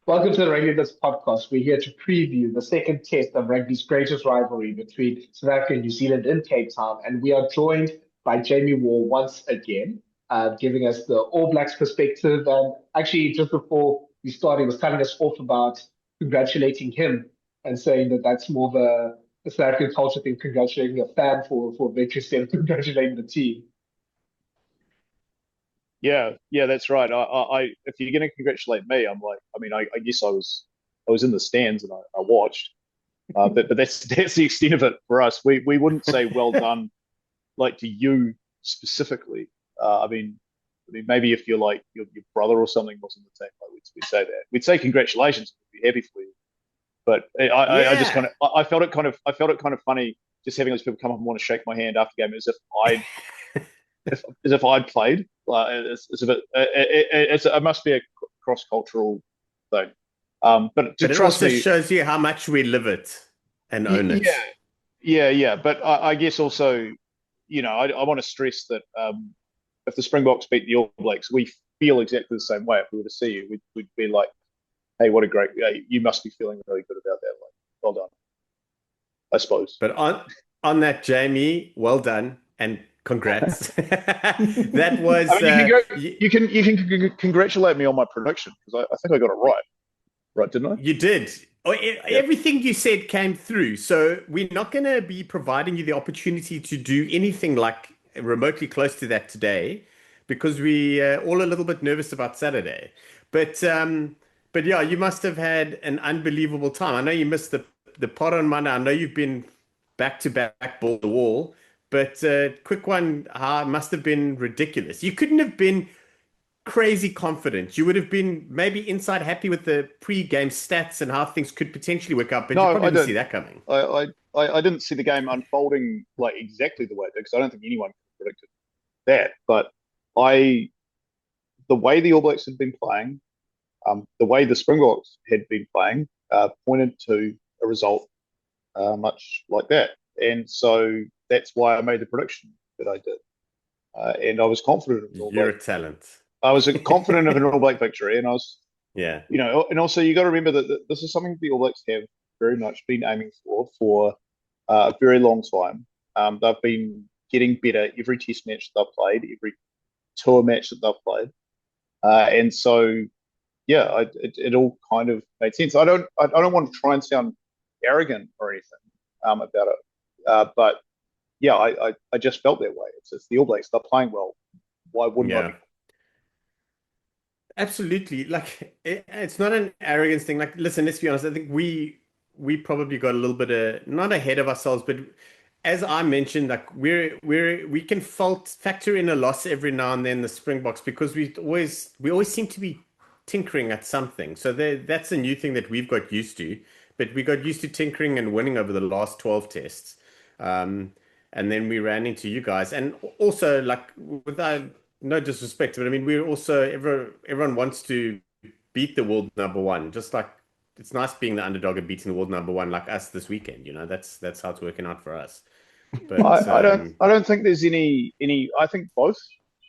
Welcome to the Regulators podcast. We're here to preview the second test of rugby's greatest rivalry between South Africa and New Zealand in Cape Town. And we are joined by Jamie Wall once again, giving us the All Blacks perspective. And actually, just before we started, he was telling us off about congratulating him and saying that that's more of a South African culture thing, congratulating a fan for victory instead of congratulating the team. Yeah, that's right. If you're going to congratulate me, I'm like, I mean, I guess I was in the stands and I watched, but that's the extent of it for us. We wouldn't say well done, like to you specifically. I mean, maybe if you're like your brother or something was in the team, like we'd say that. We'd say congratulations. We'd be happy for you. But I just kind Yeah. of I felt it kind of funny just having those people come up and want to shake my hand after the game as if I'd played. It's a bit. It must be a cross cultural thing. But to But it trust also me, shows you how much we live it and own it. yeah, yeah. But I guess also, I want to stress that if the Springboks beat the All Blacks, we feel exactly the same way. If we were to see you, we'd be like, "Hey, what a great! You must be feeling really good about that. Like, well done, I suppose." But on that, Jamie, well done and congrats. That I was mean, you can go, you can congratulate me on my prediction because I think I got it right, didn't I? you did. Yeah. Everything you said came through. So we're not going to be providing you the opportunity to do anything like remotely close to that today because we all a little bit nervous about Saturday. But but yeah, you must have had an unbelievable time. I know you missed the pot on Monday. I know you've been back to back ball to wall, but quick one, must have been ridiculous. You couldn't have been crazy confident. You would have been maybe inside happy with the pre-game stats and how things could potentially work out, but you No, probably I didn't see didn't. that coming. I didn't see the game unfolding like exactly the way it did because I don't think anyone predicted that. But I, the way the All Blacks had been playing, the way the Springboks had been playing, pointed to a result much like that, and so that's why I made the prediction that I did, and I was confident of an All You're Black. a talent. I was confident of an All Black victory, and I was, Yeah. and also you got to remember that this is something the All Blacks have very much been aiming for a very long time. They've been getting better every Test match they've played, every tour match that they've played, and so yeah, it all kind of made sense. I don't want to try and sound arrogant or anything about it, but yeah, I just felt that way. It's the All Blacks. They're playing well. Why wouldn't I be? Yeah. Absolutely. Like it's not an arrogance thing. Like, listen, let's be honest. I think we probably got a little bit not ahead of ourselves, but as I mentioned, like we can fault factor in a loss every now and then the Springboks because we always seem to be tinkering at something. So that's a new thing that we've got used to. But we got used to tinkering and winning over the last 12 tests. Um, and then we ran into you guys. And also, like, without no disrespect, but I mean, everyone wants to beat the world number one. Just like it's nice being the underdog and beating the world number one, like us this weekend. That's how it's working out for us. I, But I don't I don't think there's any. I think both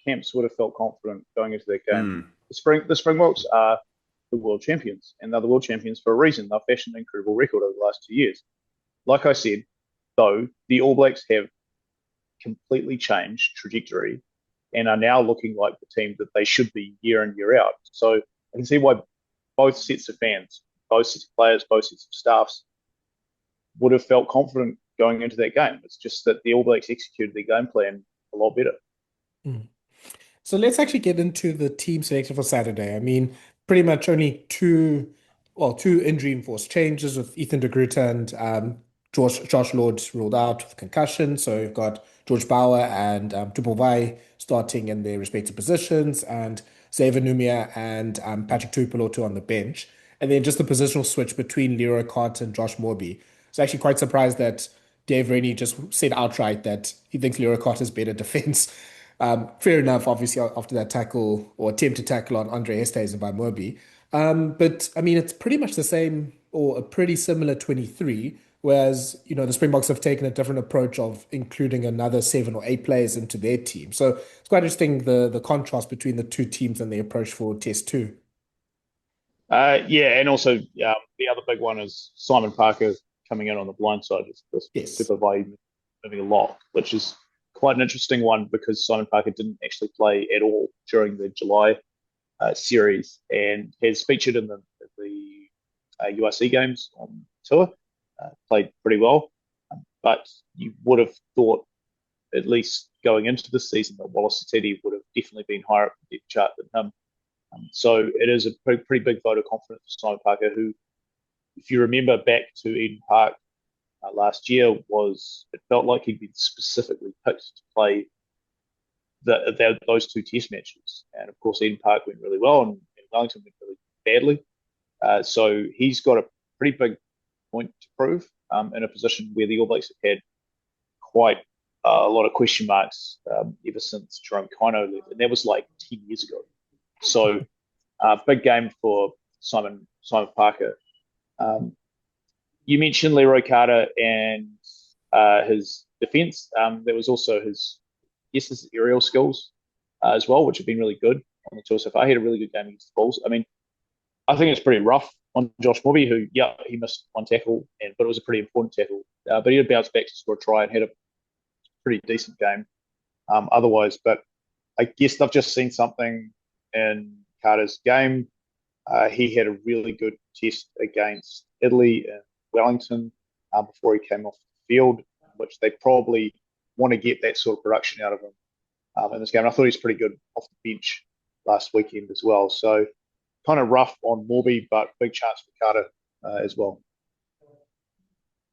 camps would have felt confident going into that game. mm, The Springboks are the world champions, and they're the world champions for a reason. They've fashioned an incredible record over the last 2 years. Like I said, though, the All Blacks have completely changed trajectory and are now looking like the team that they should be year in, year out. So I can see why both sets of fans, both sets of players, both sets of staffs would have felt confident going into that game. It's just that the All Blacks executed their game plan a lot better. Mm. So let's actually get into the team selection for Saturday. I mean, pretty much only two injury enforced changes with Ethan de Groot and Josh Lord ruled out with concussion. So you've got George Bauer and Tupou starting in their respective positions, and Xavier Numia and Patrick Tuipulotu on the bench. And then just the positional switch between Leroy Carter and Josh Morby. So actually quite surprised that Dave Rennie just said outright that he thinks Leroy Carter's better defense. Fair enough, obviously, after that tackle or attempt to tackle on Andre Estesen by Moby. But I mean, it's pretty much the same or a pretty similar 23, whereas, the Springboks have taken a different approach of including another 7 or 8 players into their team. So it's quite interesting the contrast between the two teams and the approach for Test 2. Yeah, and also the other big one is Simon Parker coming in on the blind side. It's Yes. Super Vai moving a lot, which is quite an interesting one because Simon Parker didn't actually play at all during the July series and has featured in the URC games on tour. Played pretty well, but you would have thought, at least going into the season, that Wallace Satiti would have definitely been higher up the depth chart than him. So it is a pretty big vote of confidence for Simon Parker, who, if you remember back to Eden Park last year, it felt like he'd been specifically picked to play those two test matches. And of course, Eden Park went really well and Wellington went really badly. So he's got a pretty big point to prove in a position where the All Blacks have had quite a lot of question marks ever since Jerome Kaino left. And that was like 10 years ago. So big game for Simon Parker. You mentioned Leroy Carter and his defence. There was also his aerial skills as well, which have been really good on the tour so far. He had a really good game against the Bulls. I mean, I think it's pretty rough on Josh Morby, who, he missed one tackle, but it was a pretty important tackle. But he had bounced back to score a try and had a pretty decent game otherwise. But I guess they've just seen something in Carter's game. He had a really good test against Italy and Wellington before he came off the field, which they probably want to get that sort of production out of him in this game. And I thought he was pretty good off the bench last weekend as well. So kind of rough on Morby, but big chance for Carter as well.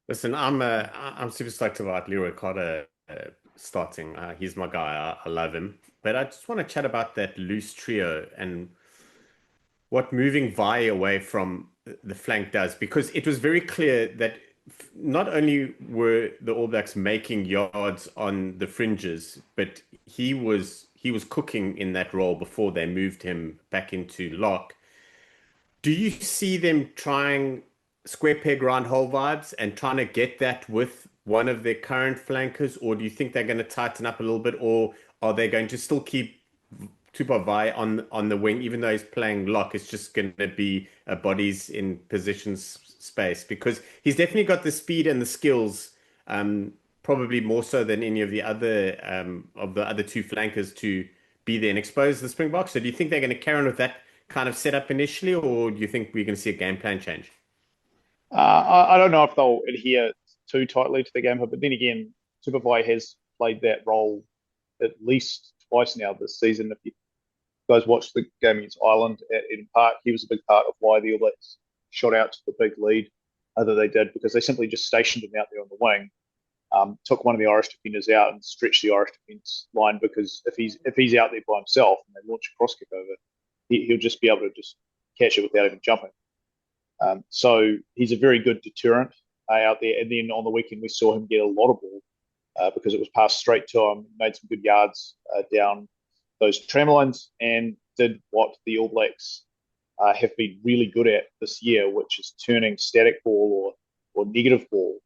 Listen, I'm super stoked about Leroy Carter starting. He's my guy. I love him. But I just want to chat about that loose trio and what moving Vai away from the flank does, because it was very clear that not only were the All Blacks making yards on the fringes, but he was cooking in that role before they moved him back into lock. Do you see them trying square peg round hole vibes and trying to get that with one of their current flankers, or do you think they're going to tighten up a little bit, or are they going to still keep Tupa Vai on the wing, even though he's playing lock? It's just going to be bodies in positions space, because he's definitely got the speed and the skills, probably more so than any of the other two flankers to be there and expose the Springboks. So do you think they're going to carry on with that kind of setup initially, or do you think we're going to see a game plan change? I don't know if they'll adhere too tightly to the game, but then again, Tupa Vai has played that role at least twice now this season. If you guys watched the game against Ireland at Eden Park, he was a big part of why the All Blacks shot out to the big lead that they did, because they simply just stationed him out there on the wing, took one of the Irish defenders out and stretched the Irish defence line, because if he's out there by himself and they launch a cross kick over, he'll just be able to just catch it without even jumping. So he's a very good deterrent out there. And then on the weekend, we saw him get a lot of ball because it was passed straight to him, made some good yards down those tramlines, and did what the All Blacks have been really good at this year, which is turning static ball or negative ball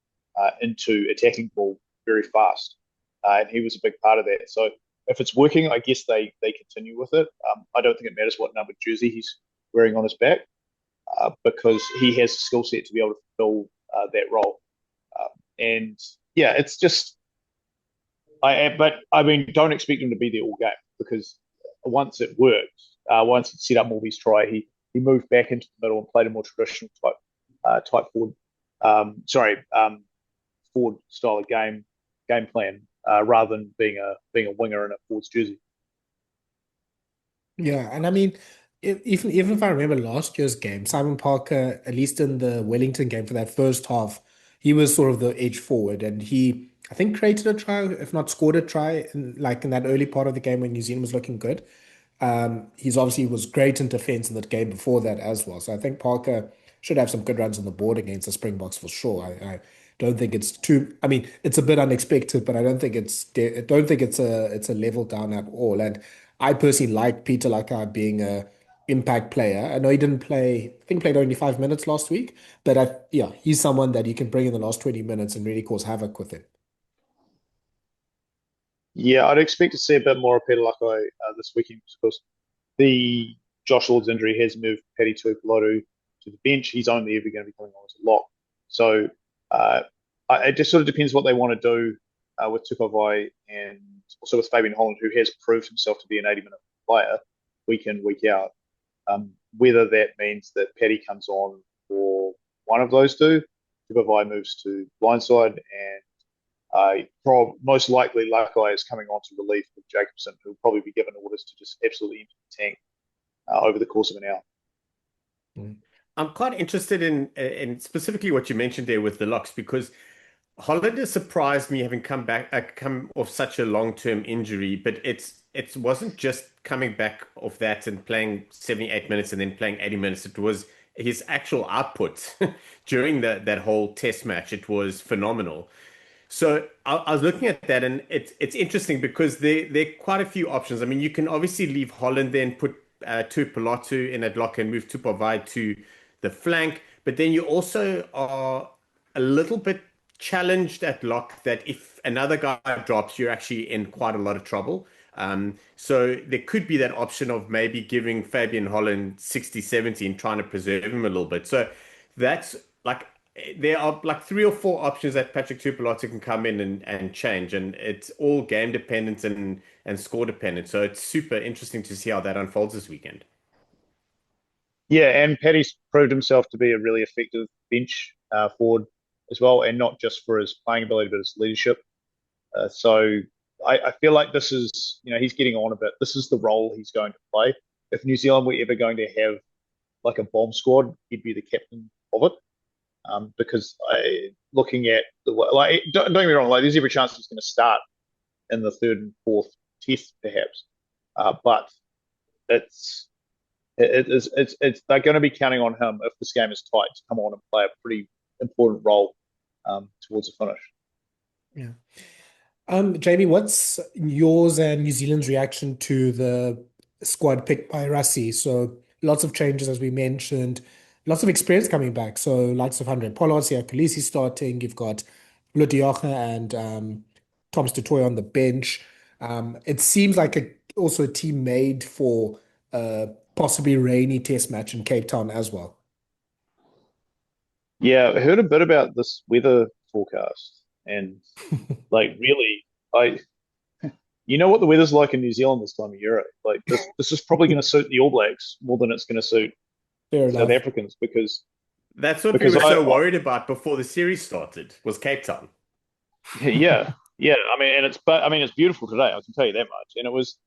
into attacking ball very fast. And he was a big part of that. So if it's working, I guess they continue with it. I don't think it matters what number jersey he's wearing on his back, because he has the skill set to be able to fulfill that role. And yeah, it's just, but I mean, don't expect him to be there all game, because once it worked, once it set up Morby's try, he moved back into the middle and played a more traditional type forward, forward style of game plan, rather than being a winger in a forward's jersey. Yeah, and I mean, even if I remember last year's game, Simon Parker, at least in the Wellington game for that first half, he was sort of the edge forward, and he, I think, created a try, if not scored a try, in that early part of the game when New Zealand was looking good. He's obviously was great in defense in the game before that as well. So I think Parker should have some good runs on the board against the Springboks for sure. I don't think it's too. I mean, it's a bit unexpected, but I don't think it's a level down at all. And I personally like Peter Laka being a impact player. I know he didn't play. I think he played only 5 minutes last week, but he's someone that you can bring in the last 20 minutes and really cause havoc with him. Yeah, I'd expect to see a bit more of Peter Lakai this weekend, because the Josh Lord's injury has moved Paddy Tuipulotu to the bench. He's only ever going to be coming on as a lock. So it just sort of depends what they want to do with Tupai and also with Fabian Holland, who has proved himself to be an 80-minute player week in, week out. Whether that means that Paddy comes on for one of those two, Tupai moves to blindside, and most likely Lakai is coming on to relief with Jacobson, who will probably be given orders to just absolutely empty the tank over the course of an hour. I'm quite interested in specifically what you mentioned there with the locks, because Holland has surprised me having come off such a long-term injury, but it wasn't just coming back off that and playing 78 minutes and then playing 80 minutes. It was his actual output during that whole test match. It was phenomenal. So I was looking at that, and it's interesting because there are quite a few options. I mean, you can obviously leave Holland there and put Tuipulotu in that lock and move Tupai to the flank, but then you also are a little bit challenged at lock that if another guy drops, you're actually in quite a lot of trouble. So there could be that option of maybe giving Fabian Holland 60-70 and trying to preserve him a little bit. So that's like, there are like 3 or 4 options that Patrick Tuipulotu can come in and change, and it's all game dependent and score dependent. So it's super interesting to see how that unfolds this weekend. Yeah, and Paddy's proved himself to be a really effective bench forward as well, and not just for his playing ability, but his leadership. So I feel like this is, he's getting on a bit. This is the role he's going to play. If New Zealand were ever going to have like a bomb squad, he'd be the captain of it. Because looking at don't get me wrong, like there's every chance he's going to start in the 3rd and 4th test, perhaps. But they're going to be counting on him if this game is tight to come on and play a pretty important role towards the finish. Yeah. Jamie, what's yours and New Zealand's reaction to the squad picked by Rassie? So lots of changes, as we mentioned, lots of experience coming back. So likes of Handre, Pollard, Kolisi starting. You've got Ludiocha and Thomas du Toit on the bench. It seems like also a team made for a possibly rainy test match in Cape Town as well. Yeah, I heard a bit about this weather forecast, and like really, you know what the weather's like in New Zealand this time of year. Like this is probably going to suit the All Blacks more than it's going to suit South Africans, because that's what we were so worried about before the series started, was Cape Town. Yeah. I mean, it's beautiful today, I can tell you that much. And it was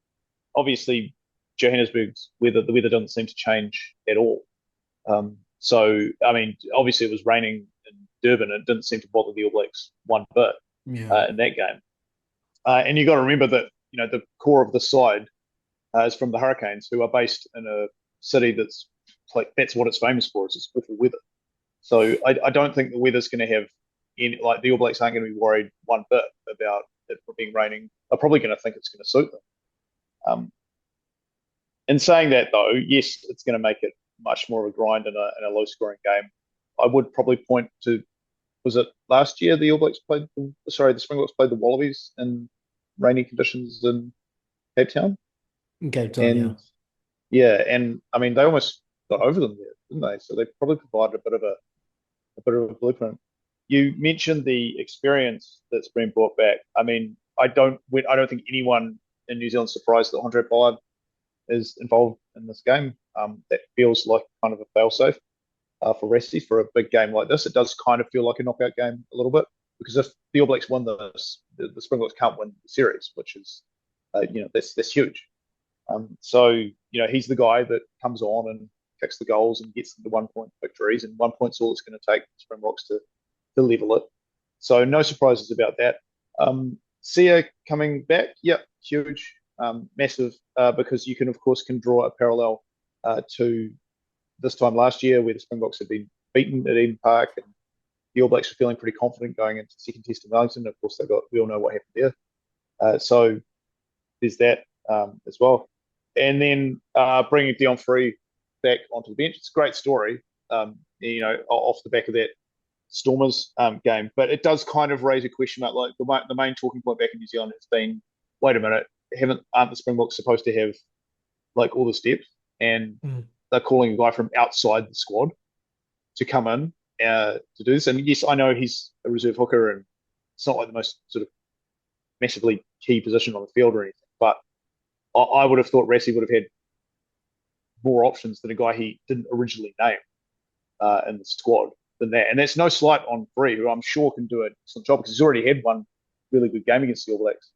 obviously Johannesburg's weather. The weather doesn't seem to change at all. So, I mean, obviously it was raining in Durban. It didn't seem to bother the All Blacks one bit in that game. And you got to remember that, the core of the side is from the Hurricanes, who are based in a city that's what it's famous for, is its awful weather. So I don't think the weather's going to have any, like the All Blacks aren't going to be worried one bit about it being raining. They're probably going to think it's going to suit them. In saying that, though, yes, it's going to make it much more of a grind in a low-scoring game. I would probably point to, was it last year the Springboks played the Wallabies in rainy conditions in Cape Town? In Cape Town, and I mean they almost got over them there, didn't they? So they probably provided a bit of a blueprint. You mentioned the experience that's been brought back. I mean, I don't think anyone in New Zealand is surprised that Handre Pollard is involved in this game. That feels like kind of a failsafe for Rassie for a big game like this. It does kind of feel like a knockout game a little bit, because if the All Blacks win this, the Springboks can't win the series, which is that's huge. So he's the guy that comes on and kicks the goals and gets them to 1-point victories, and 1 point's all it's going to take Springboks to level it. So no surprises about that. Sia coming back, huge, massive, because you can draw a parallel to this time last year where the Springboks had been beaten at Eden Park, and the All Blacks were feeling pretty confident going into the second test in Wellington. Of course, we all know what happened there. So there's that as well. And then bringing Deon Fourie back onto the bench, it's a great story, off the back of that Stormers game. But it does kind of raise a question about, like, the main talking point back in New Zealand has been, wait a minute, aren't the Springboks supposed to have like all the steps? and Mm. they're calling a guy from outside the squad to come in to do this. And yes, I know he's a reserve hooker, and it's not like the most sort of massively key position on the field or anything. But I would have thought Rassie would have had more options than a guy he didn't originally name in the squad than that. And that's no slight on Fourie, who I'm sure can do an excellent job, because he's already had one really good game against the All Blacks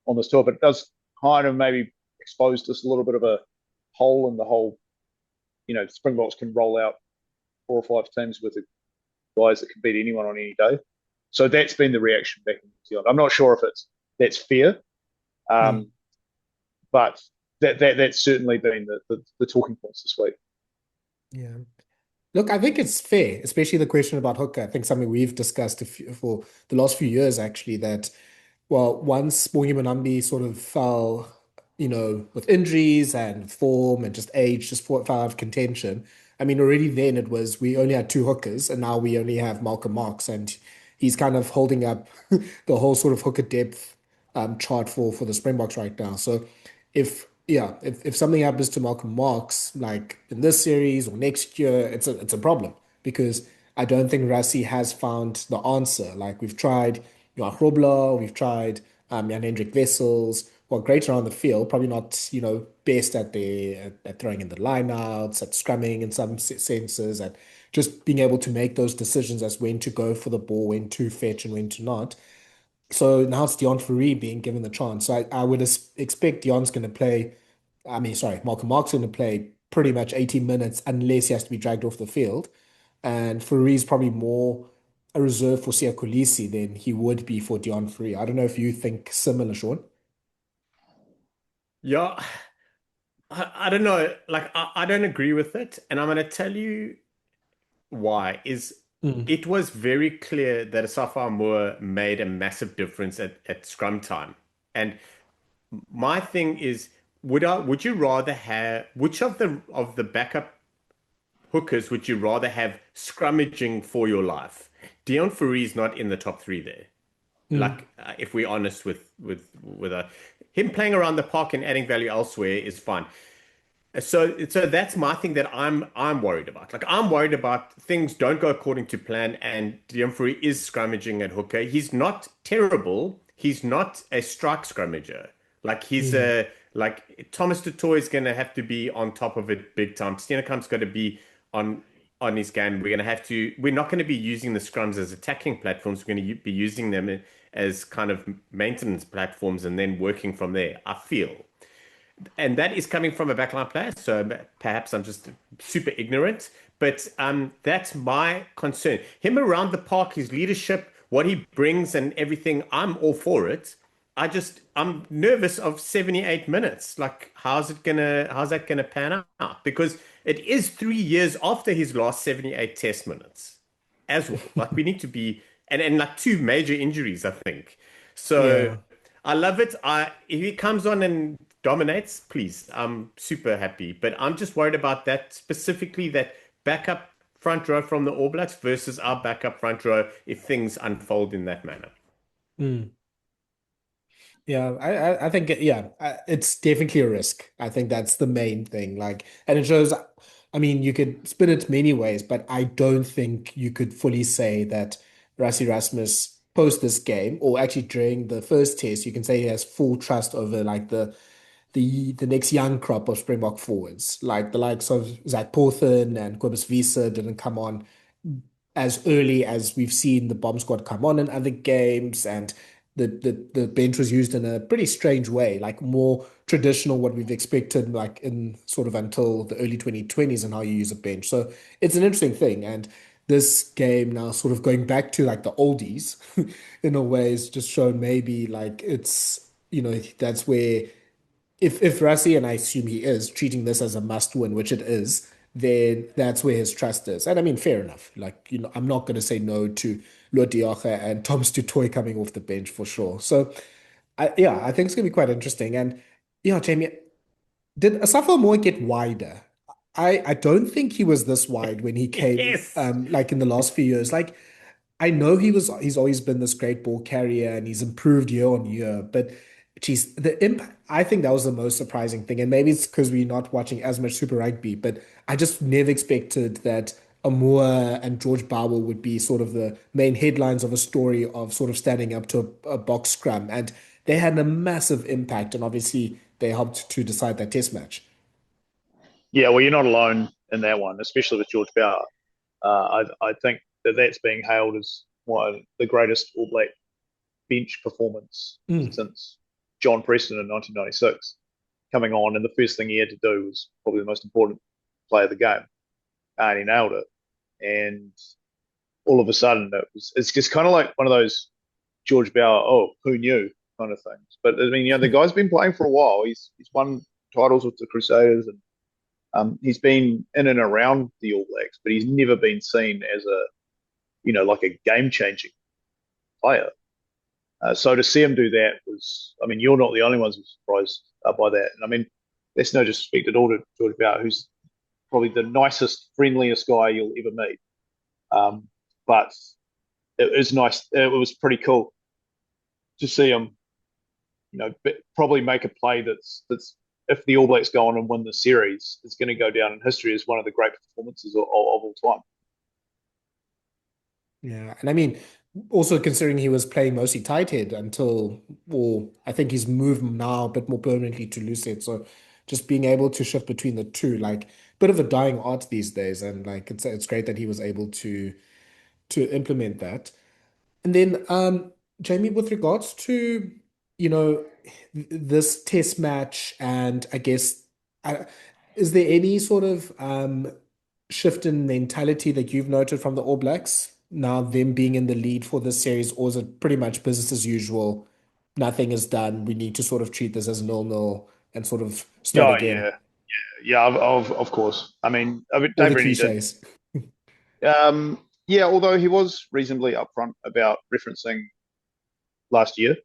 on this tour. But it does kind of maybe expose just a little bit of a hole in the whole. Springboks can roll out 4 or 5 teams with guys that can beat anyone on any day. So that's been the reaction back in New Zealand. I'm not sure if that's fair, but that's certainly been the talking points this week. Yeah. Look, I think it's fair, especially the question about hooker. I think something we've discussed for the last few years, actually, that, well, once Bongi Mbonambi sort of fell, with injuries and form and just age, just fell out of contention. I mean, already then we only had 2 hookers, and now we only have Malcolm Marx, and he's kind of holding up the whole sort of hooker depth chart for the Springboks right now. So if something happens to Malcolm Marx, like in this series or next year, it's a problem, because I don't think Rassie has found the answer. Like, we've tried Johan Grobler, we've tried Jan Hendrik Wessels, well, great around the field, probably not, best at throwing in the lineouts, at scrumming in some senses, and just being able to make those decisions as when to go for the ball, when to fetch and when to not. So now it's Deon Fourie being given the chance. So I would expect Deon's going to play. I mean, sorry, Malcolm Mark's going to play pretty much 80 minutes unless he has to be dragged off the field. And Fourie's probably more a reserve for Siya Kolisi than he would be for Deon Fourie. I don't know if you think similar, Shaun. Yeah, I don't know. Like, I don't agree with it, and I'm going to tell you why. It was very clear that Asafo Moore made a massive difference at scrum time. And my thing is, would you rather have, which of the backup hookers would you rather have scrummaging for your life? Deon Fourie is not in the top 3 there. Like, if we're honest with him playing around the park and adding value elsewhere is fine. So that's my thing that I'm worried about. Like, I'm worried about things don't go according to plan, and Deon Fourie is scrummaging at hooker. He's not terrible. He's not a strike scrummager. Like, he's like Thomas du Toit is going to have to be on top of it big time. Steenekamp's got to be on his game. We're not going to be using the scrums as attacking platforms. We're going to be using them as kind of maintenance platforms and then working from there, I feel. And that is coming from a backline player, so perhaps I'm just super ignorant, but that's my concern. Him around the park, his leadership, what he brings and everything, I'm all for it. I'm nervous of 78 minutes. Like, how's that gonna pan out? Because it is 3 years after his last 78 test minutes as well. Like, we need to be, and like 2 major injuries, I think. So I love it. If he comes on and dominates, please, I'm super happy. But I'm just worried about that, specifically that backup front row from the All Blacks versus our backup front row if things unfold in that manner. Yeah, I think it's definitely a risk. I think that's the main thing. Like, and it shows. I mean, you could spin it many ways, but I don't think you could fully say that Rassie Erasmus post this game, or actually during the first test, you can say he has full trust over like the next young crop of Springbok forwards, like the likes of Zach Porthen and Cobus Visa didn't come on as early as we've seen the bomb squad come on in other games, and the bench was used in a pretty strange way, like more traditional what we've expected, like in sort of until the early 2020s, and how you use a bench. So it's an interesting thing, and this game now sort of going back to like the oldies in a way is just shown maybe like it's that's where if Rassie, and I assume he is, treating this as a must win, which it is, then that's where his trust is. And I mean, fair enough. Like, I'm not going to say no to Lodiaga and Thomas du Toit coming off the bench for sure. So, I think it's going to be quite interesting. And yeah, Jamie, did Asafo Moore get wider? I don't think he was this wide when he came, Yes. like in the last few years. Like, I know he's always been this great ball carrier and he's improved year on year, but geez, the impact, I think that was the most surprising thing. And maybe it's because we're not watching as much Super Rugby, but I just never expected that Amua and George Bowell would be sort of the main headlines of a story of sort of standing up to a box scrum. And they had a massive impact. And obviously, they helped to decide that test match. Yeah, well, you're not alone in that one, especially with George Bauer. I think that's being hailed as one of the greatest All Black bench performance Mm. since John Preston in 1996 coming on, and the first thing he had to do was probably the most important play of the game, and he nailed it. And all of a sudden, it's just kind of like one of those George Bauer, oh, who knew kind of things. But I mean, the guy's been playing for a while. He's won titles with the Crusaders, and he's been in and around the All Blacks, but he's never been seen as like a game changing player. So to see him do that was, I mean, you're not the only ones who were surprised by that. And I mean, that's no disrespect at all to George Bauer, who's probably the nicest, friendliest guy you'll ever meet. But it was nice. It was pretty cool to see him, probably make a play that's if the All Blacks go on and win the series, it's going to go down in history as one of the great performances of all time. Yeah. And I mean, also considering he was playing mostly tight head until, or I think he's moved now a bit more permanently to loose head. So just being able to shift between the two, like bit of a dying art these days. And like it's great that he was able to implement that. And then, Jamie, with regards to, you know, this test match, and I guess, uh, is there any sort of shift in mentality that you've noted from the All Blacks now, them being in the lead for this series, or is it pretty much business as usual? Nothing is done. We need to sort of treat this as nil-nil and sort of start Oh again. yeah, of course. I mean, All Dave the Rennie did. cliches. Yeah, although he was reasonably upfront about referencing last year,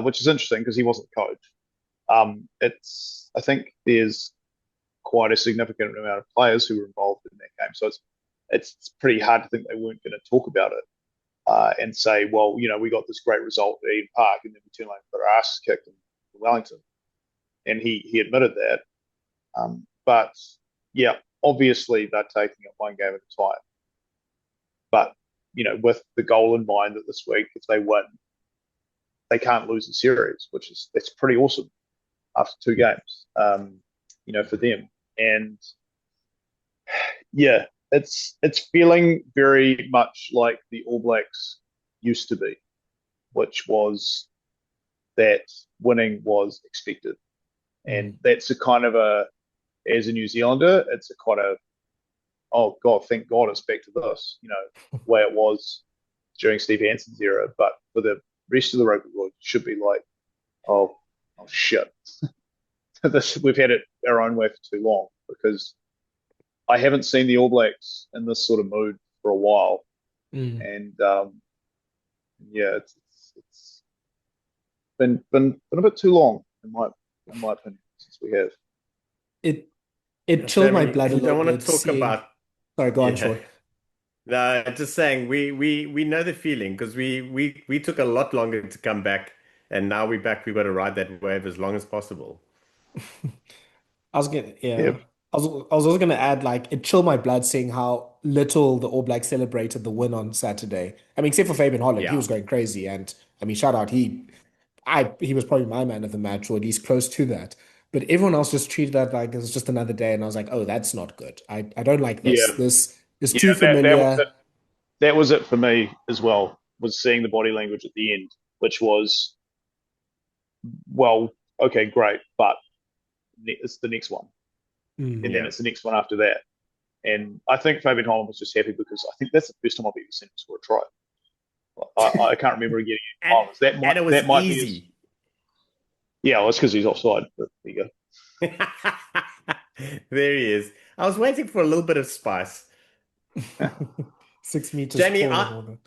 which is interesting because he wasn't the coach. I think there's quite a significant amount of players who were involved in that game, so it's pretty hard to think they weren't going to talk about it and say, well, we got this great result at Eden Park, and then we turn around and got our asses kicked in Wellington, and he admitted that. But yeah, obviously they're taking it one game at a time. But with the goal in mind that this week, if they win, they can't lose the series, that's pretty awesome after two games, for them. And yeah, it's feeling very much like the All Blacks used to be, which was that winning was expected, and that's a kind of as a New Zealander, it's a kind of, oh God, thank God it's back to this, the way it was during Steve Hanson's era. But for the rest of the rugby world, it should be like, oh shit, we've had it our own way for too long, because I haven't seen the All Blacks in this sort of mood for a while, and yeah, it's been a bit too long in my opinion since we have. It chilled my blood a I little don't want bit to talk seeing. about. Sorry, go on, Yeah. Sean. No, just saying we know the feeling, because we took a lot longer to come back, and now we're back. We've got to ride that wave as long as possible. I was gonna, yeah. Yeah, I was also gonna add, like, it chilled my blood seeing how little the All Blacks celebrated the win on Saturday. I mean, except for Fabian Holland, he Yeah. was going crazy, and I mean, shout out, he was probably my man of the match, or at least close to that. But everyone else just treated that like it was just another day, and I was like, oh, that's not good. I don't like this. yeah, This is yeah. too That was familiar. it. That was it for me as well. Was seeing the body language at the end, which was, well, okay, great, but it's the next one, and then Yeah. it's the next one after that. And I think Fabian Holland was just happy because I think that's the first time I've ever seen him score a try. I can't remember getting any And times. That and it was might be his. easy. Yeah, well, it's because he's offside. But there you There he is. I was waiting for a little bit of spice. go. 6 meters Jamie, tall and all that.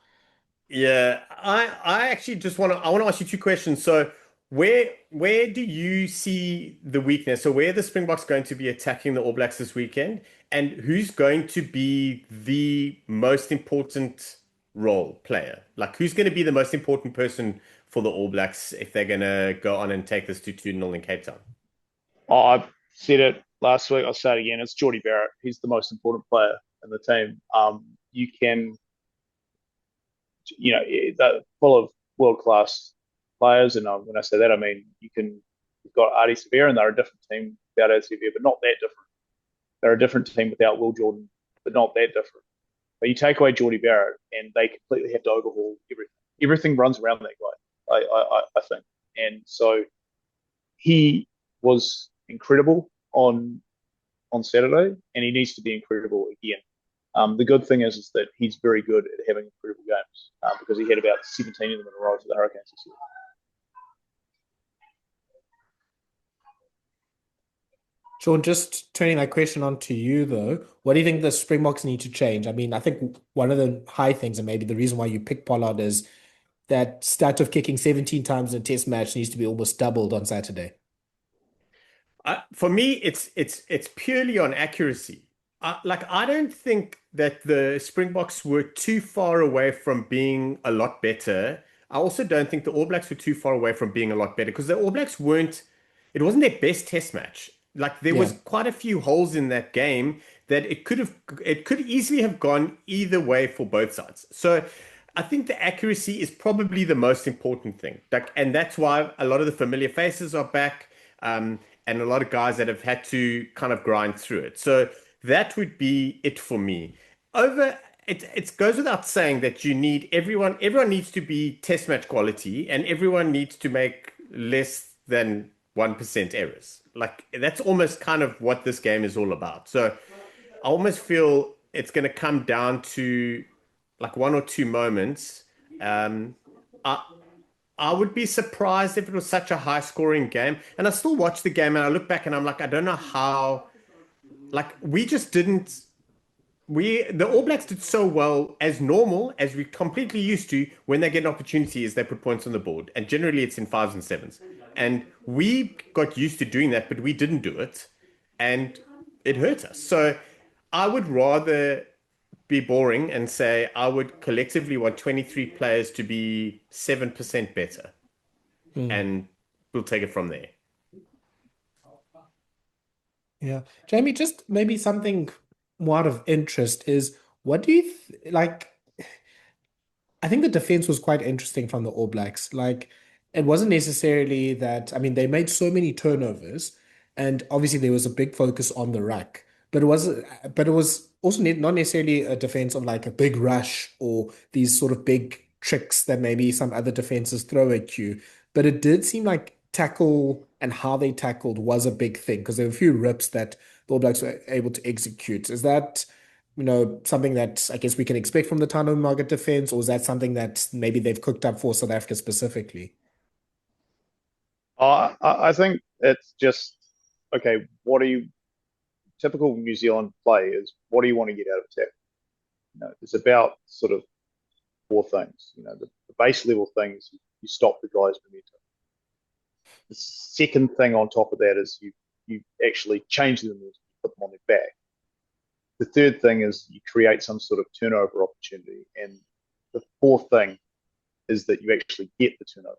yeah, I actually just want to ask you two questions. So where do you see the weakness? So where are the Springboks going to be attacking the All Blacks this weekend? And who's going to be the most important role player? Like, who's going to be the most important person for the All Blacks if they're going to go on and take this to 2-0 in Cape Town? Oh, I said it last week. I'll say it again. It's Geordie Barrett. He's the most important player in the team. You can, they're full of world-class players. And when I say that, I mean, you've got Artie Severe, and they're a different team without Artie Severe, but not that different. They're a different team without Will Jordan, but not that different. But you take away Geordie Barrett, and they completely have to overhaul everything. Everything runs around that guy, I think. And so he was incredible on Saturday, and he needs to be incredible again. The good thing is that he's very good at having incredible games because he had about 17 of them in a row for the Hurricanes this year. Shaun, just turning that question on to you, though, what do you think the Springboks need to change? I mean, I think one of the high things, and maybe the reason why you picked Pollard, is that stat of kicking 17 times in a test match needs to be almost doubled on Saturday. For me, it's purely on accuracy. I don't think that the Springboks were too far away from being a lot better. I also don't think the All Blacks were too far away from being a lot better, because the All Blacks it wasn't their best test match. Like, there was quite a few holes in that game that it could easily have gone either way for both sides. So I think the accuracy is probably the most important thing. And that's why a lot of the familiar faces are back, and a lot of guys that have had to kind of grind through it. So that would be it for me. It goes without saying that everyone needs to be test match quality, and everyone needs to make less than 1% errors. Like, that's almost kind of what this game is all about. So I almost feel it's going to come down to like one or two moments. I would be surprised if it was such a high scoring game. And I still watch the game and I look back and I'm like, I don't know how, like, the All Blacks did so well as normal, as we completely used to. When they get an opportunity, is they put points on the board, and generally it's in 5s and 7s, and we got used to doing that, but we didn't do it, and it hurt us. So I would rather be boring and say I would collectively want 23 players to be 7% better, and we'll take it from there. Yeah. Jamie, just maybe something more out of interest is, what do you like? I think the defense was quite interesting from the All Blacks. Like, it wasn't necessarily that, I mean, they made so many turnovers, and obviously there was a big focus on the ruck, but it was also not necessarily a defense of like a big rush or these sort of big tricks that maybe some other defenses throw at you. But it did seem like tackle and how they tackled was a big thing, because there were a few rips that the All Blacks were able to execute. Is that, something that I guess we can expect from the Tano Market defense, or is that something that maybe they've cooked up for South Africa specifically? I think it's just, okay, typical New Zealand play is, what do you want to get out of attack? It's about sort of four things. The base level things, you stop the guy's momentum. The second thing on top of that is you actually change them, you put them on their back. The third thing is you create some sort of turnover opportunity. And the fourth thing is that you actually get the turnover.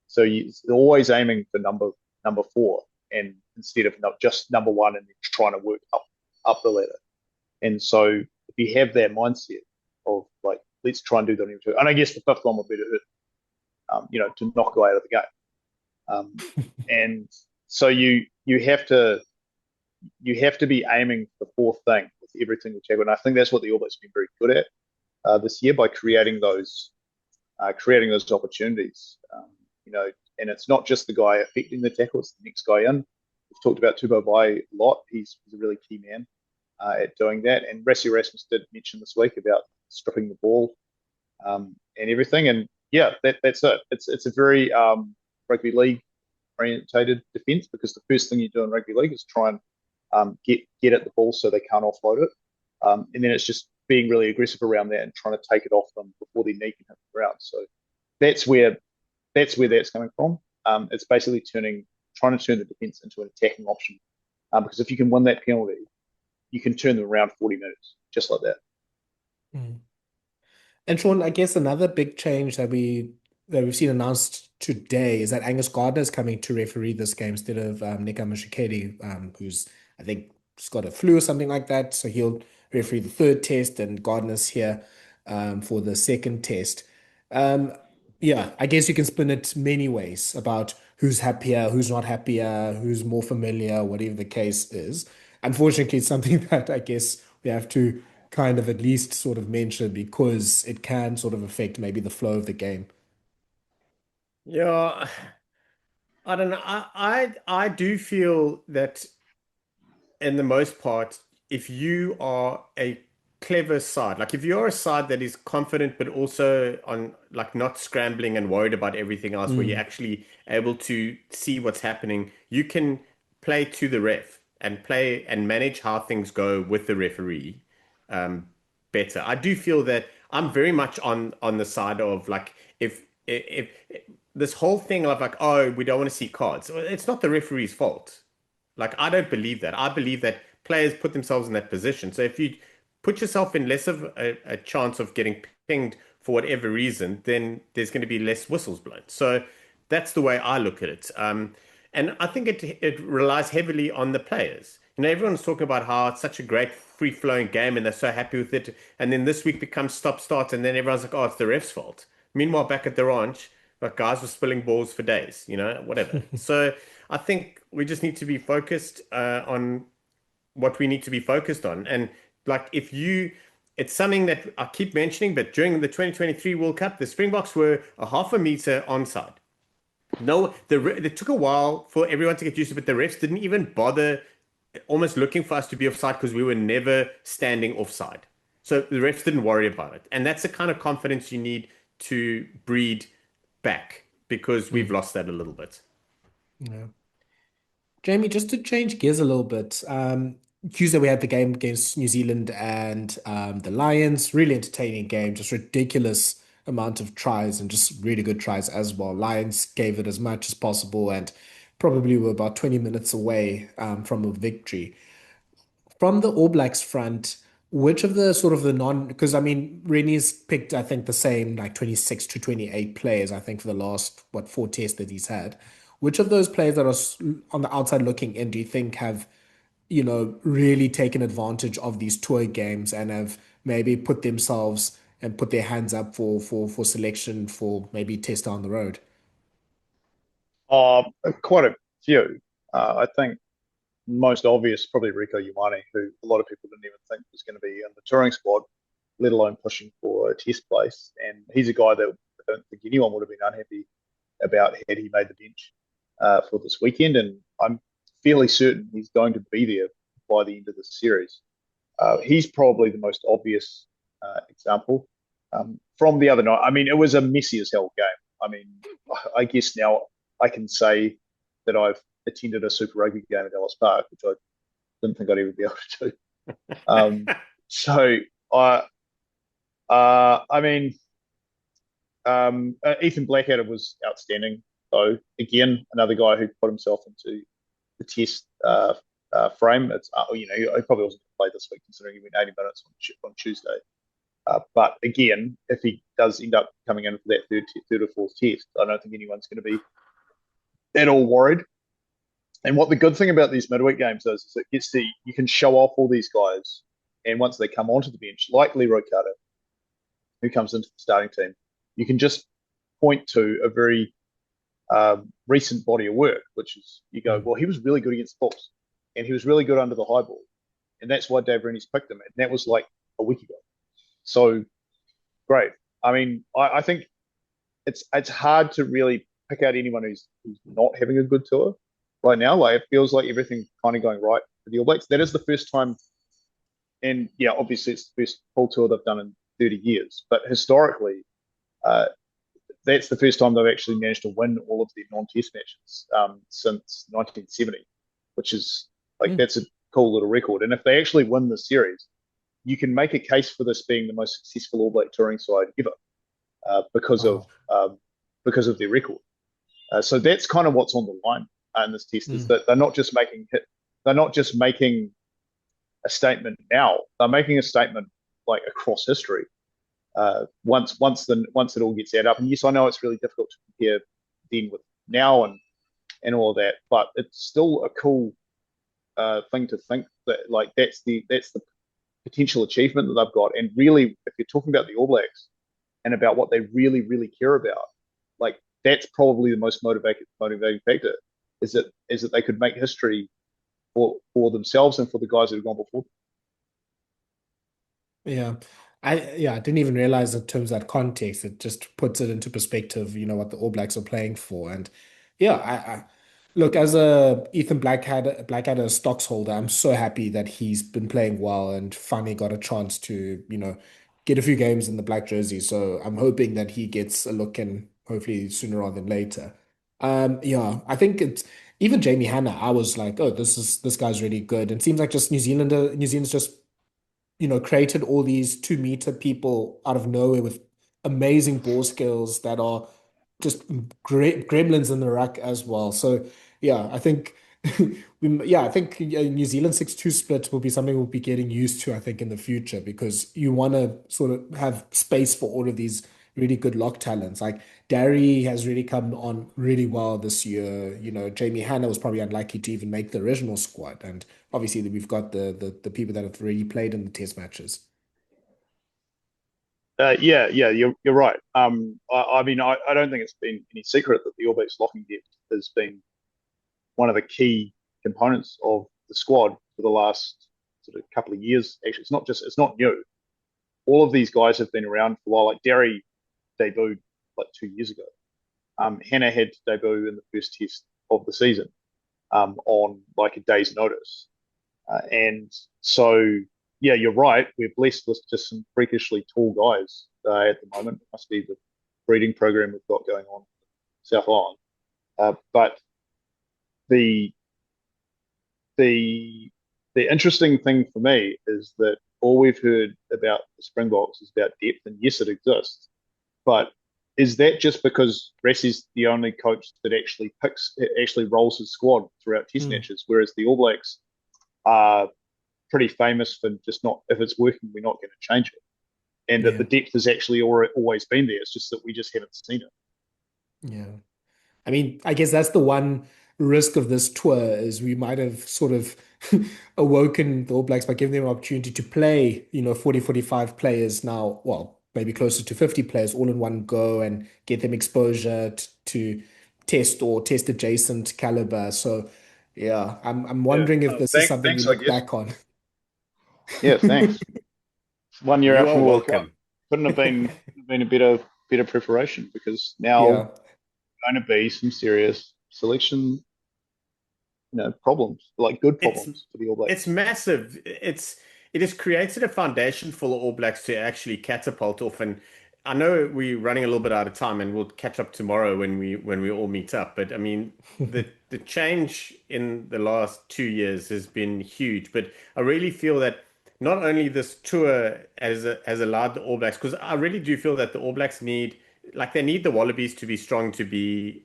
So you're always aiming for number 4, and instead of just number 1 and then trying to work up the ladder. And so if you have that mindset of like, let's try and do that, and I guess the fifth one would be to knock away out of the game. And so you have to be aiming for the fourth thing with every single tackle. And I think that's what the All Blacks have been very good at this year, by creating those opportunities. And it's not just the guy affecting the tackle, it's the next guy in. We've talked about Tubo Bai a lot. He's a really key man at doing that. And Rassie Erasmus did mention this week about stripping the ball and everything. And yeah, that's it. It's a very rugby league orientated defense, because the first thing you do in rugby league is try and get at the ball so they can't offload it. And then it's just being really aggressive around that and trying to take it off them before their knee can hit the ground. So that's where that's coming from. It's basically trying to turn the defense into an attacking option. Because if you can win that penalty, you can turn them around 40 minutes, just like that. And Shaun, I guess another big change that we that we've seen announced today is that Angus Gardner is coming to referee this game instead of Nika Mashikedi, who's, I think, just got a flu or something like that. So he'll referee the third test, and Gardner's here for the second test. Yeah, I guess you can spin it many ways about who's happier, who's not happier, who's more familiar, whatever the case is. Unfortunately, it's something that I guess we have to kind of at least sort of mention because it can sort of affect maybe the flow of the game. Yeah, I don't know. I do feel that in the most part, if you are a clever side, like if you're a side that is confident but also on like not scrambling and worried about everything else, where you're actually able to see what's happening, you can play to the ref and play and manage how things go with the referee better. I do feel that I'm very much on the side of like if this whole thing of like, oh, we don't want to see cards. Well, it's not the referee's fault. Like, I don't believe that. I believe that players put themselves in that position. So if you put yourself in less of a chance of getting pinged for whatever reason, then there's going to be less whistles blown. So that's the way I look at it. And I think it relies heavily on the players. You know, everyone's talking about how it's such a great free-flowing game and they're so happy with it. And then this week becomes stop-start and then everyone's like, oh, it's the ref's fault. Meanwhile, back at the ranch, like guys were spilling balls for days, you know, whatever. So I think we just need to be focused on what we need to be focused on. And like it's something that I keep mentioning, but during the 2023 World Cup, the Springboks were a half a meter onside. No, it took a while for everyone to get used to it, but the refs didn't even bother almost looking for us to be offside because we were never standing offside. So the refs didn't worry about it. And that's the kind of confidence you need to breed back because we've lost that a little bit. Yeah. Jamie, just to change gears a little bit, Tuesday we had the game against New Zealand and the Lions. Really entertaining game, just ridiculous amount of tries and just really good tries as well. Lions gave it as much as possible and probably were about 20 minutes away from a victory. From the All Blacks front, which of the sort of the non, because I mean, Rennie's picked, I think, the same like 26 to 28 players, I think, for the last, what, 4 tests that he's had. Which of those players that are on the outside looking in do you think have, really taken advantage of these tour games and have maybe put themselves and put their hands up for selection for maybe test down the road? Quite a few. I think most obvious, probably Rico Ioane, who a lot of people didn't even think was going to be in the touring squad, let alone pushing for a test place. And he's a guy that I don't think anyone would have been unhappy about had he made the bench for this weekend. And I'm fairly certain he's going to be there by the end of the series. He's probably the most obvious example. From the other night, I mean, it was a messy as hell game. I mean, I guess now I can say that I've attended a Super Rugby game at Ellis Park, which I didn't think I'd ever be able to do. So I mean, Ethan Blackadder was outstanding. So again, another guy who put himself into the test frame. It's he probably wasn't going to play this week considering he went 80 minutes on Tuesday. But again, if he does end up coming in for that third or fourth test, I don't think anyone's going to be at all worried. And what the good thing about these midweek games is it you can show off all these guys, and once they come onto the bench, like Leroy Carter, who comes into the starting team, you can just point to a very recent body of work, which is you go, well, he was really good against the Bulls, and he was really good under the high ball, and that's why Dave Rennie's picked him, and that was like a week ago. So great. I mean, I think it's hard to really pick out anyone who's not having a good tour right now. Like it feels like everything's kind of going right for the All Blacks. That is the first time, and yeah, obviously it's the first full tour they've done in 30 years. But historically, that's the first time they've actually managed to win all of their non-test matches since 1970, which is like that's a cool little record. And if they actually win the series, you can make a case for this being the most successful All Black touring side ever because of their record. So that's kind of what's on the line in this test is that they're not just making a statement now. They're making a statement like across history. once it all gets added up. And yes, I know it's really difficult to compare then with now and all of that, but it's still a cool thing to think that like that's the potential achievement that they've got. And really, if you're talking about the All Blacks and about what they really, really care about, like that's probably the most motivating factor is that they could make history for themselves and for the guys that have gone before. Yeah. I didn't even realize in terms of that context. It just puts it into perspective, what the All Blacks are playing for. And yeah, I look, as a Ethan Blackadder stocks holder, I'm so happy that he's been playing well and finally got a chance to, get a few games in the black jersey. So I'm hoping that he gets a look in hopefully sooner rather than later. Yeah, I think it's even Jamie Hanna, I was like, oh, this guy's really good. And it seems like just New Zealand's just created all these 2 meter people out of nowhere with amazing ball skills that are just great gremlins in the ruck as well. So yeah, I think I think New Zealand 6-2 split will be something we'll be getting used to, I think, in the future, because you want to sort of have space for all of these really good lock talents. Like Darry has really come on really well this year. Jamie Hanna was probably unlikely to even make the original squad. And obviously we've got the people that have already played in the test matches. Yeah, you're right. I mean, I don't think it's been any secret that the All Blacks locking depth has been one of the key components of the squad for the last sort of couple of years. Actually, it's not new. All of these guys have been around for a while. Like Darry debuted like 2 years ago. Hannah had to debut in the first test of the season on like a day's notice. And so, yeah, you're right. We're blessed with just some freakishly tall guys at the moment. It must be the breeding program we've got going on in South Island. But the interesting thing for me is that all we've heard about the Springboks is about depth, and yes, it exists. But is that just because Rassie's the only coach that actually rolls his squad throughout test matches, whereas the All Blacks are pretty famous for just not, if it's working, we're not going to change it. And that the depth has actually always been there. It's just that we just haven't seen it. Yeah. I mean, I guess that's the one risk of this tour, is we might have sort of awoken the All Blacks by giving them an opportunity to play, 40, 45 players now, well, maybe closer to 50 players all in one go, and get them exposure to test adjacent caliber. So yeah, I'm wondering if this is something we look back on. Yeah, thanks. 1 year You out are from the World Cup. welcome. Couldn't have been a better preparation, because now going to be some serious selection, problems, like good problems for the All Blacks. It's massive. It has created a foundation for the All Blacks to actually catapult off. And I know we're running a little bit out of time, and we'll catch up tomorrow when we all meet up. But I mean, the change in the last 2 years has been huge. But I really feel that not only this tour has allowed the All Blacks, because I really do feel that the All Blacks need the Wallabies to be strong, to be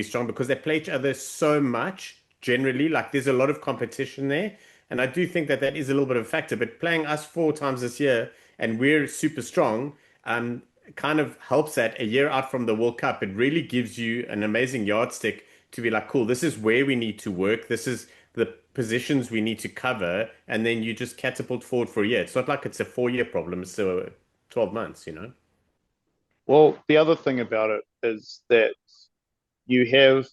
strong, because they play each other so much generally. Like there's a lot of competition there. And I do think that is a little bit of a factor. But playing us 4 times this year, and we're super strong, kind of helps that a year out from the World Cup. It really gives you an amazing yardstick to be like, cool, this is where we need to work. This is the positions we need to cover. And then you just catapult forward for a year. It's not like it's a 4-year problem. It's 12 months, Well, the other thing about it is that you have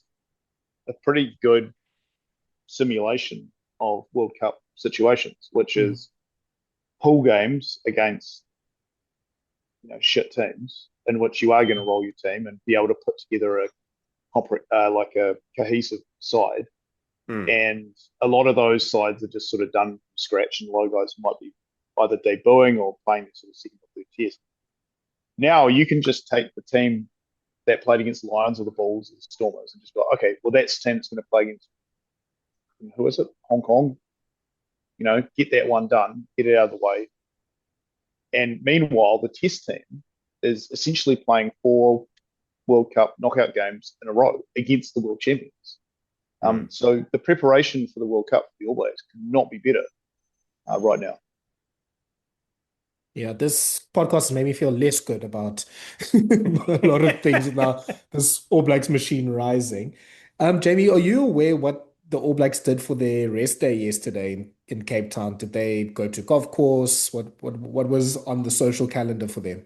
a pretty good simulation of World Cup situations, which is pool games against shit teams, in which you are going to roll your team and be able to put together a cohesive side. And a lot of those sides are just sort of done from scratch, and a lot of guys might be either debuting or playing the sort of second or third test. Now you can just take the team that played against the Lions or the Bulls or the Stormers and just go, okay, well, that's the team that's going to play against, who is it? Hong Kong. Get that one done, get it out of the way. And meanwhile, the test team is essentially playing 4 World Cup knockout games in a row against the world champions. So the preparation for the World Cup for the All Blacks could not be better right now. Yeah, this podcast has made me feel less good about a lot of things now. This All Blacks machine rising. Jamie, are you aware what the All Blacks did for their rest day yesterday in Cape Town? Did they go to golf course? What was on the social calendar for them?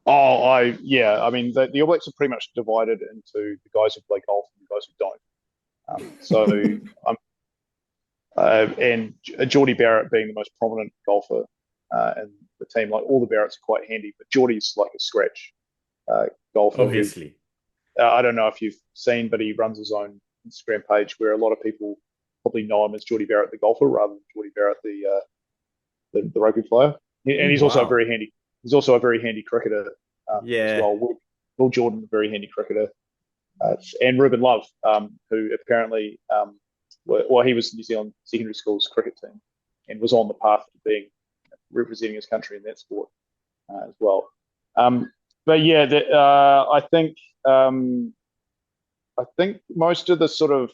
Yeah. I mean, the All Blacks are pretty much divided into the guys who play golf and the guys who don't. And Geordie Barrett being the most prominent golfer in the team. Like all the Barretts are quite handy, but Geordie's like a scratch golfer. Obviously. I don't know if you've seen, but he runs his own Instagram page where a lot of people probably know him as Geordie Barrett the golfer rather than Geordie Barrett the rugby player. And he's also a very handy. He's also a very handy cricketer as well. Will Jordan, a very handy cricketer, and Ruben Love, who apparently, he was New Zealand secondary school's cricket team and was on the path to being representing his country in that sport as well. But yeah, I think most of the sort of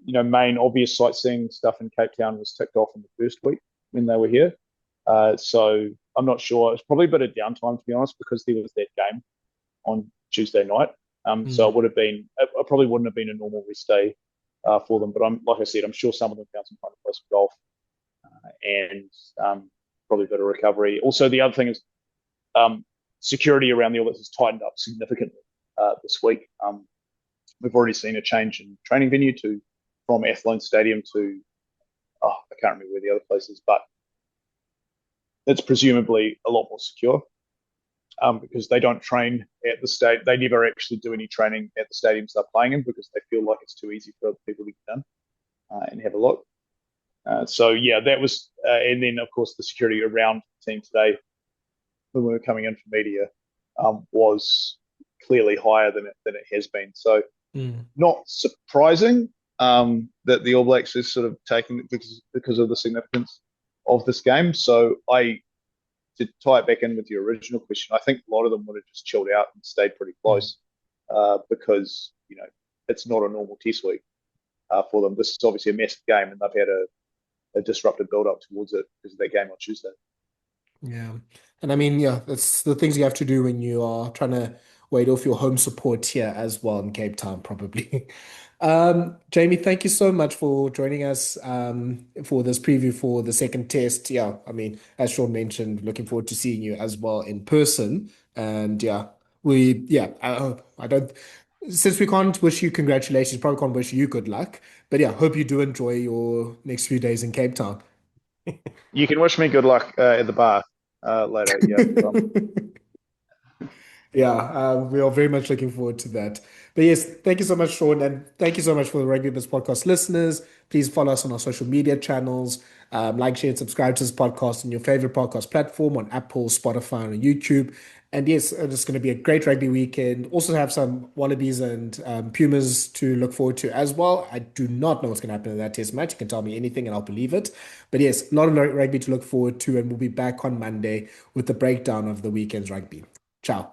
main obvious sightseeing stuff in Cape Town was ticked off in the first week when they were here. So I'm not sure. It's probably a bit of downtime, to be honest, because there was that game on Tuesday night. So it probably wouldn't have been a normal rest day for them. But like I said, I'm sure some of them found some time to play some golf and probably a bit of recovery. Also, the other thing is security around the All Blacks has tightened up significantly this week. We've already seen a change in training venue from Athlone Stadium to I can't remember where the other place is, but it's presumably a lot more secure because they don't train at the state. They never actually do any training at the stadiums they're playing in because they feel like it's too easy for other people to get in and have a look. So yeah, that was, and then of course the security around the team today when we were coming in for media was clearly higher than it has been. So not surprising that the All Blacks is sort of taking it because of the significance of this game. So to tie it back in with your original question, I think a lot of them would have just chilled out and stayed pretty close because it's not a normal test week for them. This is obviously a massive game, and they've had a disruptive build-up towards it because of that game on Tuesday. Yeah. And I mean, yeah, that's the things you have to do when you are trying to wait off your home support here as well in Cape Town, probably. Jamie, thank you so much for joining us for this preview for the second test. Yeah, I mean, as Shaun mentioned, looking forward to seeing you as well in person. And yeah, I don't, since we can't wish you congratulations, probably can't wish you good luck. But yeah, hope you do enjoy your next few days in Cape Town. You can wish me good luck at the bar later. Yeah. Yeah, we are very much looking forward to that. But yes, thank you so much, Shaun, and thank you so much for the Rugby Biz Podcast listeners. Please follow us on our social media channels, like, share, and subscribe to this podcast on your favorite podcast platform on Apple, Spotify, and YouTube. And yes, it's going to be a great rugby weekend. Also have some Wallabies and Pumas to look forward to as well. I do not know what's going to happen in that test match. You can tell me anything and I'll believe it. But yes, a lot of rugby to look forward to, and we'll be back on Monday with the breakdown of the weekend's rugby. Ciao.